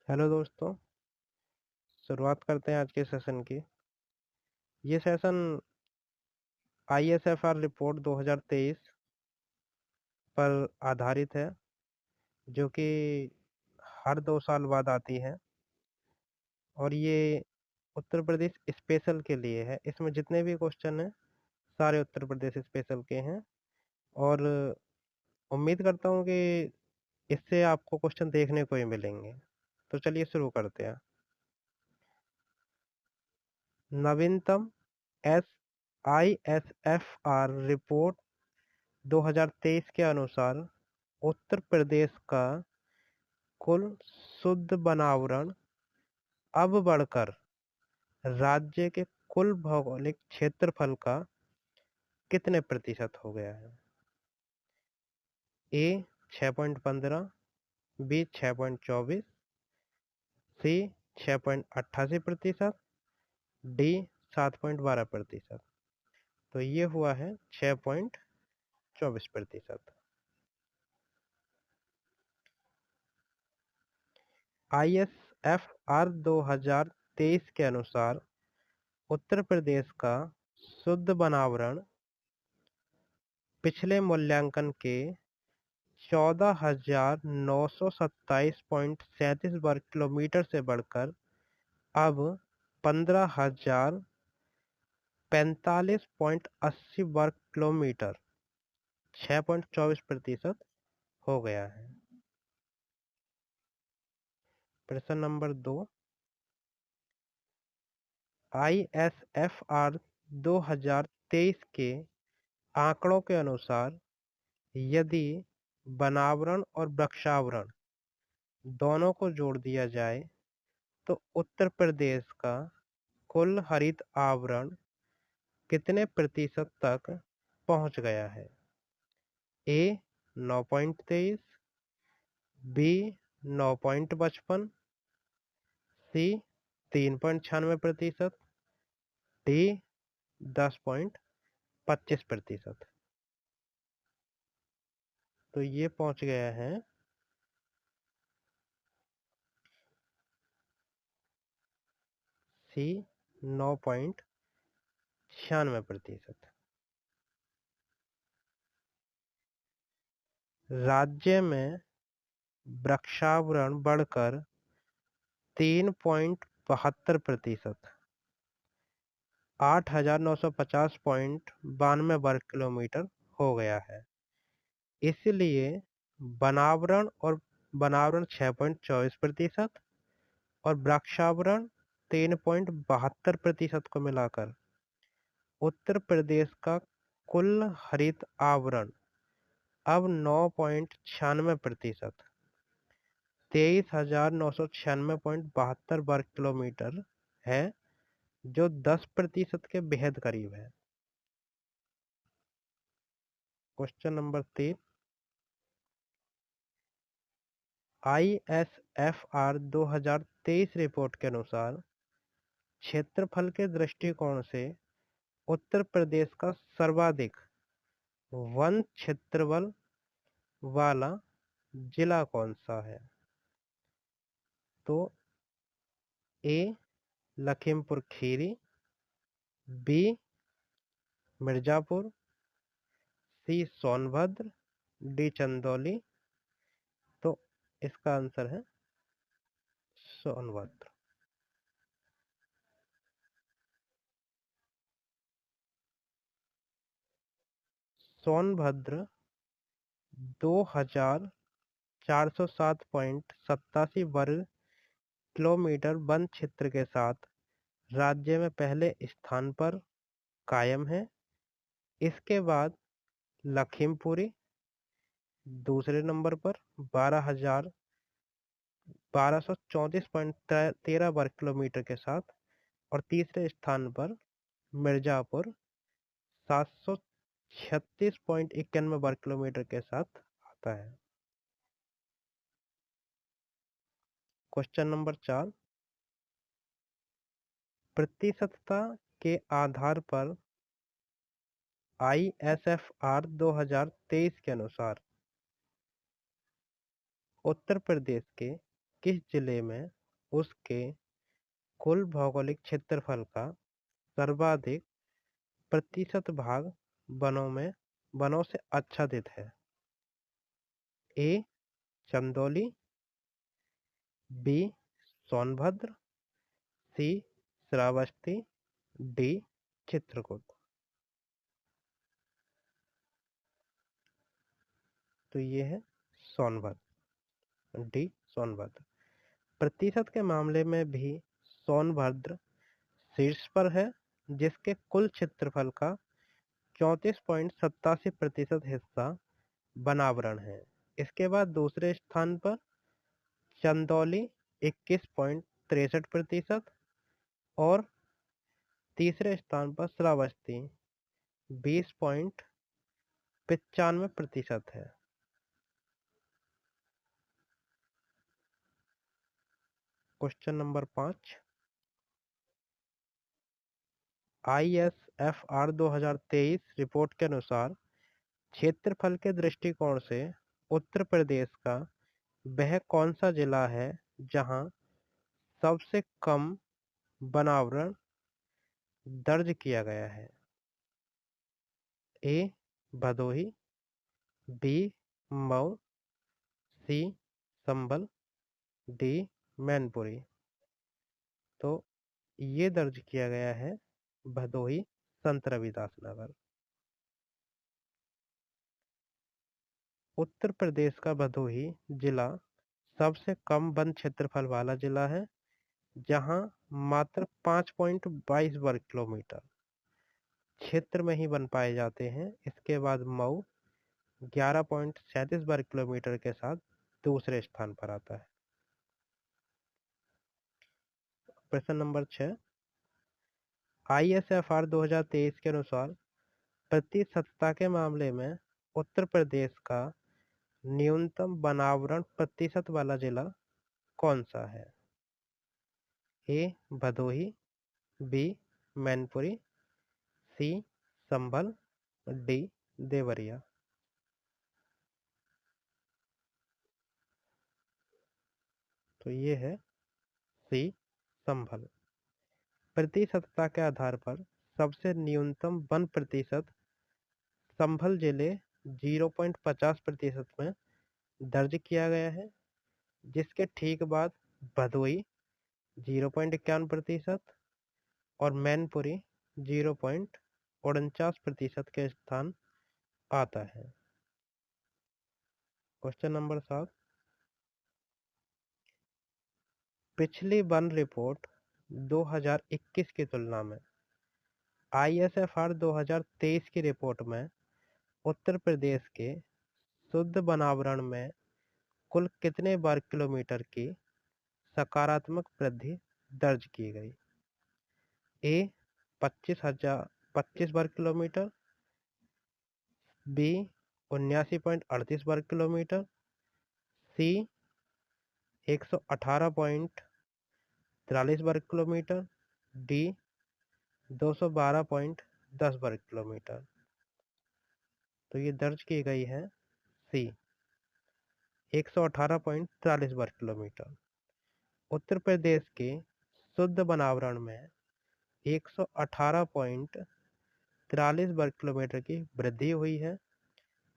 Hello दोस्तों। शुरुआत करते हैं आज के सेशन की। ये सेशन आईएसएफआर रिपोर्ट 2023 पर आधारित है, जो कि हर 2 साल बाद आती है और ये उत्तर प्रदेश स्पेशल के लिए है। इसमें जितने भी क्वेश्चन हैं सारे उत्तर प्रदेश स्पेशल के हैं और उम्मीद करता हूँ कि इससे आपको क्वेश्चन देखने को ही मिलेंगे। तो चलिए शुरू करते हैं। नवीनतम आईएसएफआर रिपोर्ट 2023 के अनुसार उत्तर प्रदेश का कुल शुद्ध वनावरण अब बढ़कर राज्य के कुल भौगोलिक क्षेत्रफल का कितने प्रतिशत हो गया है? ए 6.15, बी 6.24, सी 6.88%, डी 7.12%। तो ये हुआ है 6.24%। आईएसएफआर 2023 के अनुसार उत्तर प्रदेश का शुद्ध वनावरण पिछले मूल्यांकन के 14,927.37 वर्ग किलोमीटर से बढ़कर अब 15,045.80 वर्ग किलोमीटर 6.24% हो गया है। प्रश्न नंबर 2, आईएसएफआर 2023 के आंकड़ों के अनुसार यदि वनावरण और वृक्षावरण दोनों को जोड़ दिया जाए तो उत्तर प्रदेश का कुल हरित आवरण कितने प्रतिशत तक पहुंच गया है? ए 9.23, बी 9.55, सी 3.96%, डी 10.25%। तो ये पहुंच गया है सी 9.96%। राज्य में वृक्षावरण बढ़कर 3.72%, 8,950.92 वर्ग किलोमीटर हो गया है। इसलिए वनावरण 6.24% और वृक्षावरण 3.72% को मिलाकर उत्तर प्रदेश का कुल हरित आवरण अब 9.96%, 23,996.72 वर्ग किलोमीटर है, जो 10% के बेहद करीब है। क्वेश्चन नंबर 3, आईएसएफआर 2023 रिपोर्ट के अनुसार क्षेत्रफल के दृष्टिकोण से उत्तर प्रदेश का सर्वाधिक वन क्षेत्रफल वाला जिला कौन सा है? तो ए लखीमपुर खीरी, बी मिर्जापुर, सी सोनभद्र, डी चंदौली। तो इसका आंसर है सोनभद्र। सोनभद्र 2,407.87 वर्ग किलोमीटर वन क्षेत्र के साथ राज्य में पहले स्थान पर कायम है। इसके बाद लखीमपुरी दूसरे नंबर पर 12,413 वर्ग किलोमीटर के साथ और तीसरे स्थान पर मिर्जापुर 736.91 वर्ग किलोमीटर के साथ आता है। क्वेश्चन नंबर 4, प्रतिशतता के आधार पर आईएसएफआर 2023 के अनुसार उत्तर प्रदेश के किस जिले में उसके कुल भौगोलिक क्षेत्रफल का सर्वाधिक प्रतिशत भाग वनों से आच्छादित है? ए चंदौली, बी सोनभद्र, सी श्रावस्ती, डी चित्रकूट। तो ये है सोनभद्र, डी सोनभद्र। प्रतिशत के मामले में भी सोनभद्र शीर्ष पर है, जिसके कुल क्षेत्रफल का 34.87% हिस्सा वनावरण है। इसके बाद दूसरे स्थान पर चंदौली 21.63% और तीसरे स्थान पर श्रावस्ती 20.95% है। क्वेश्चन नंबर 5, ISFR 2023 रिपोर्ट के अनुसार क्षेत्रफल के दृष्टिकोण से उत्तर प्रदेश का वह कौन सा जिला है जहां सबसे कम वनावरण दर्ज किया गया है? ए भदोही, बी मऊ, सी संभल, डी मैनपुरी। तो ये दर्ज किया गया है भदोही संत रविदास नगर। उत्तर प्रदेश का भदोही जिला सबसे कम वन क्षेत्रफल वाला जिला है, जहां मात्र 5.22 वर्ग किलोमीटर क्षेत्र में ही वन पाए जाते हैं। इसके बाद मऊ 11.37 वर्ग किलोमीटर के साथ दूसरे स्थान पर आता है। प्रश्न नंबर 6, ISFR 2023 के अनुसार प्रतिशतता के मामले में उत्तर प्रदेश का न्यूनतम वनावरण प्रतिशत वाला जिला कौन सा है? ए भदोही, बी मैनपुरी, सी संभल, डी देवरिया। तो ये है सी संभल। प्रतिशतता के आधार पर सबसे न्यूनतम वन प्रतिशत संभल जिले 0.50% में दर्ज किया गया है, जिसके ठीक बाद भदोही 0.51% और मैनपुरी 0.49% के स्थान आता है। क्वेश्चन नंबर 7, पिछली वन रिपोर्ट 2021 की तुलना में ISFR 2023 की रिपोर्ट में उत्तर प्रदेश के शुद्ध वनावरण में कुल कितने वर्ग किलोमीटर की सकारात्मक वृद्धि दर्ज की गई? ए 25 वर्ग किलोमीटर, बी 79.38 वर्ग किलोमीटर, सी 118.43 वर्ग किलोमीटर, डी 212.10 वर्ग किलोमीटर। तो ये दर्ज की गई है सी 118.43 वर्ग किलोमीटर। उत्तर प्रदेश के शुद्ध वनावरण में 118.43 वर्ग किलोमीटर की वृद्धि हुई है,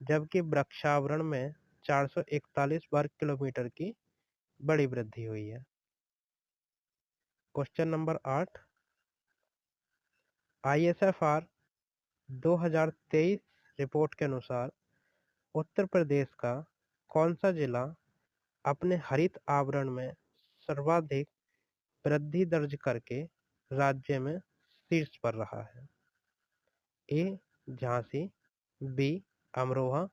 जबकि वृक्षावरण में 441 वर्ग किलोमीटर की बड़ी वृद्धि हुई है। क्वेश्चन नंबर 8, ISFR 2023 रिपोर्ट के अनुसार उत्तर प्रदेश का कौन सा जिला अपने हरित आवरण में सर्वाधिक वृद्धि दर्ज करके राज्य में शीर्ष पर रहा है? ए झांसी, बी अमरोहा,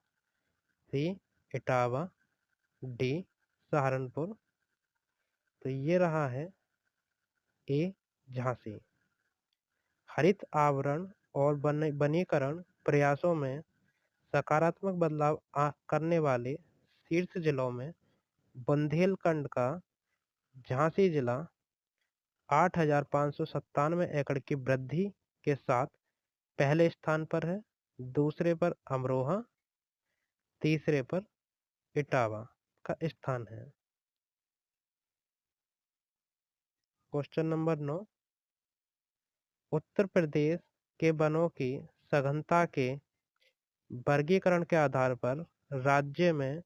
सी इटावा, डी सहारनपुर। तो ये रहा है ए झांसी। हरित आवरण और वनीकरण प्रयासों में सकारात्मक बदलाव करने वाले शीर्ष जिलों में बुंदेलखंड का झांसी जिला 8,597 एकड़ की वृद्धि के साथ पहले स्थान पर है। दूसरे पर अमरोहा, तीसरे पर इटावा का स्थान है। क्वेश्चन नंबर 9, उत्तर प्रदेश के वनों की सघनता के वर्गीकरण के आधार पर राज्य में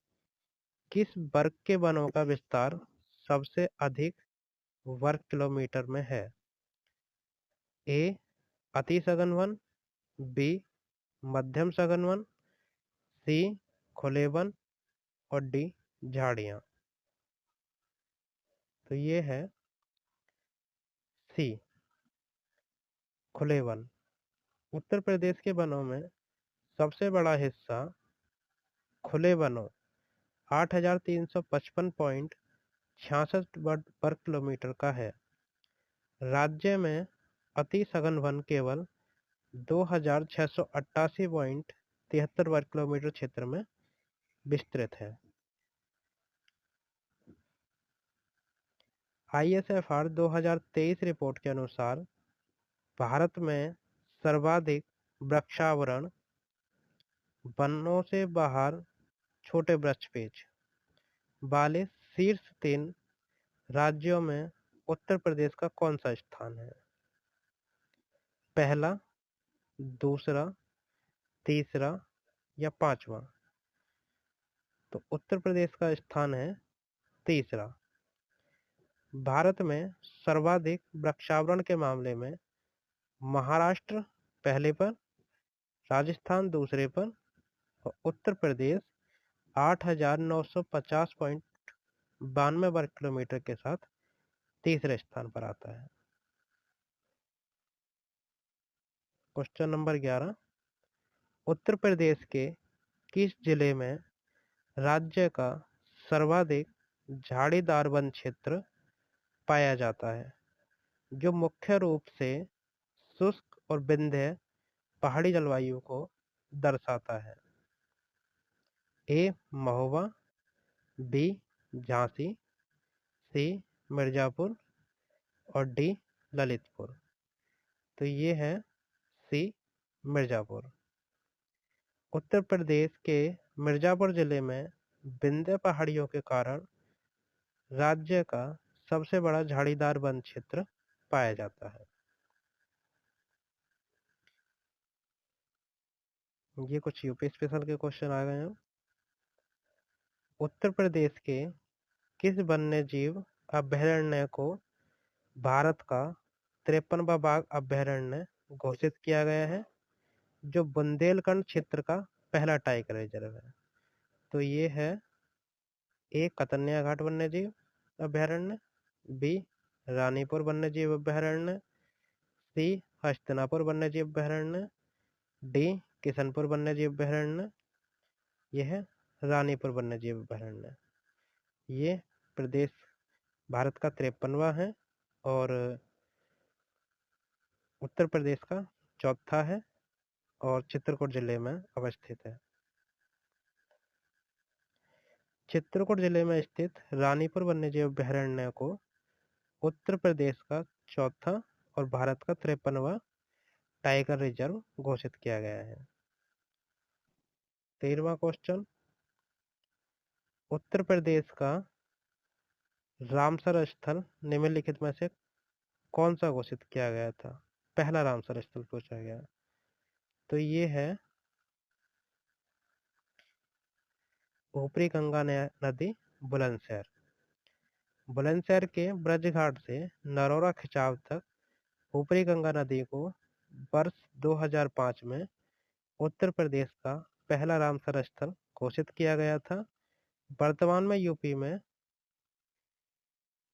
किस वर्ग के वनों का विस्तार सबसे अधिक वर्ग किलोमीटर में है? ए अति सघन वन, बी मध्यम सघन वन, सी खुले वन और डी झाड़ियां। तो ये है सी खुले वन। उत्तर प्रदेश के वनों में सबसे बड़ा हिस्सा खुले वनों 8,355.66 वर्ग किलोमीटर का है। राज्य में अति सघन वन केवल 2,688.73 वर्ग किलोमीटर क्षेत्र में विस्तृत है। ISFR 2023 रिपोर्ट के अनुसार भारत में सर्वाधिक वृक्षावरण वनों से बाहर छोटे वृक्ष पेड़ वाले शीर्ष 3 राज्यों में उत्तर प्रदेश का कौन सा स्थान है? पहला, दूसरा, तीसरा या पांचवा? तो उत्तर प्रदेश का स्थान है तीसरा। भारत में सर्वाधिक वृक्षावरण के मामले में महाराष्ट्र पहले पर, राजस्थान दूसरे पर और उत्तर प्रदेश 8,950.92 वर्ग किलोमीटर के साथ तीसरे स्थान पर आता है। क्वेश्चन नंबर 11, उत्तर प्रदेश के किस जिले में राज्य का सर्वाधिक झाड़ीदार वन क्षेत्र पाया जाता है, जो मुख्य रूप से शुष्क और विंध्य पहाड़ी जलवायु को दर्शाता है? ए महोबा, बी झांसी, सी मिर्जापुर और डी ललितपुर। तो ये है सी मिर्जापुर। उत्तर प्रदेश के मिर्जापुर जिले में विंध्य पहाड़ियों के कारण राज्य का सबसे बड़ा झाड़ीदार वन क्षेत्र पाया जाता है। ये कुछ यूपी स्पेशल के क्वेश्चन आ गए हैं। उत्तर प्रदेश के किस वन्य जीव अभयारण्य को भारत का 53वां बाघ अभयारण्य घोषित किया गया है, जो बुंदेलखंड क्षेत्र का पहला टाइगर रिजर्व है? तो ये है ए कतन्या घाट वन्य जीव अभयारण्य, बी रानीपुर वन्य जीव अभयारण्य, सी हस्तिनापुर वन्य जीव अभयारण्य, डी किशनपुर वन्य जीव अभयारण्य। यह है रानीपुर वन्य जीव अभयारण्य। ये प्रदेश भारत का 53वां है और उत्तर प्रदेश का चौथा है और चित्रकूट जिले में अवस्थित है। चित्रकूट जिले में स्थित रानीपुर वन्यजीव अभयारण्य को उत्तर प्रदेश का चौथा और भारत का 53वां टाइगर रिजर्व घोषित किया गया है। 13वां क्वेश्चन, उत्तर प्रदेश का रामसर स्थल निम्नलिखित में से कौन सा घोषित किया गया था? पहला रामसर स्थल पूछा गया। तो ये है ऊपरी गंगा नदी बुलंदशहर। बुलंदशहर के ब्रजघाट से नरोरा खिंचाव तक ऊपरी गंगा नदी को वर्ष 2005 में उत्तर प्रदेश का पहला रामसर स्थल घोषित किया गया था। वर्तमान में यूपी में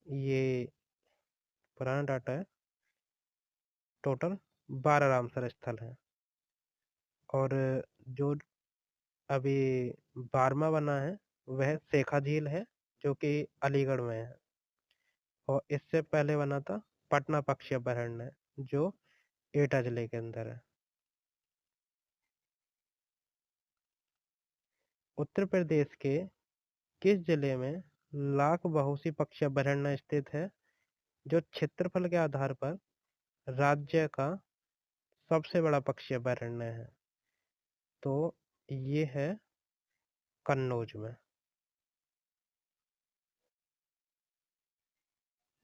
ये पुराना डाटा है, टोटल 12 रामसर स्थल है और जो अभी 12वां बना है वह शेखा झील है, जो कि अलीगढ़ में है और इससे पहले बना था पटना पक्षी अभयारण्य, जो एटा जिले के अंदर है। उत्तर प्रदेश के किस जिले में लाख बहुसी पक्षी अभयारण्य स्थित है, जो क्षेत्रफल के आधार पर राज्य का सबसे बड़ा पक्षी अभयारण्य है? तो ये है कन्नौज में।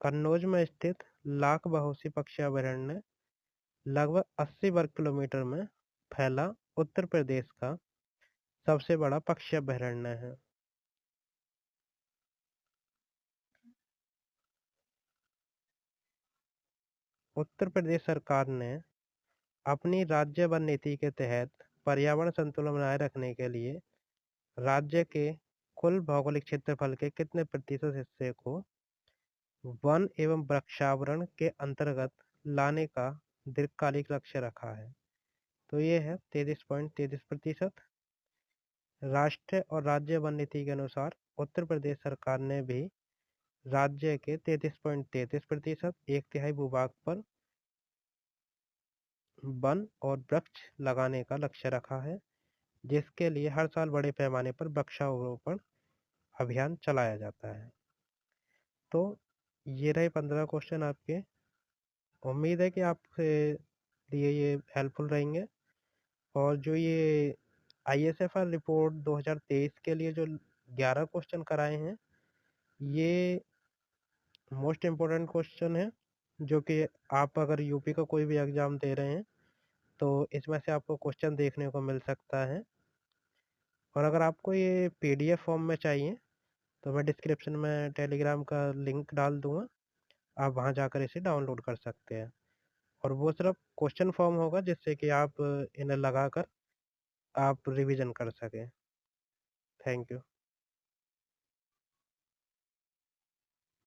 कन्नौज में स्थित लाख बहोसी पक्षी अभयारण्य लगभग 80 वर्ग किलोमीटर में फैला उत्तर प्रदेश का सबसे बड़ा पक्षी अभयारण्य है। उत्तर प्रदेश सरकार ने अपनी राज्य वन नीति के तहत पर्यावरण संतुलन बनाए रखने के लिए राज्य के कुल भौगोलिक क्षेत्रफल के कितने प्रतिशत हिस्से को वन एवं वृक्षावरण के अंतर्गत लाने का दीर्घकालिक लक्ष्य रखा है? तो ये है 33.33%। राष्ट्रीय और राज्य वन नीति के अनुसार उत्तर प्रदेश सरकार ने भी राज्य के 33.33% एक तिहाई भूभाग पर वन और वृक्ष लगाने का लक्ष्य रखा है, जिसके लिए हर साल बड़े पैमाने पर वृक्षारोपण अभियान चलाया जाता है। तो ये रहे 15 क्वेश्चन आपके। उम्मीद है कि आपके लिए ये हेल्पफुल रहेंगे। और जो ये ISFR रिपोर्ट 2023 के लिए जो 11 क्वेश्चन कराए हैं, ये मोस्ट इम्पोर्टेंट क्वेश्चन है, जो कि आप अगर यूपी का कोई भी एग्जाम दे रहे हैं तो इसमें से आपको क्वेश्चन देखने को मिल सकता है। और अगर आपको ये PDF फॉर्म में चाहिए तो मैं डिस्क्रिप्शन में टेलीग्राम का लिंक डाल दूंगा, आप वहां जाकर इसे डाउनलोड कर सकते हैं। और वो सिर्फ क्वेश्चन फॉर्म होगा, जिससे कि आप इन्हें लगाकर आप रिवीजन कर सकें। Thank you.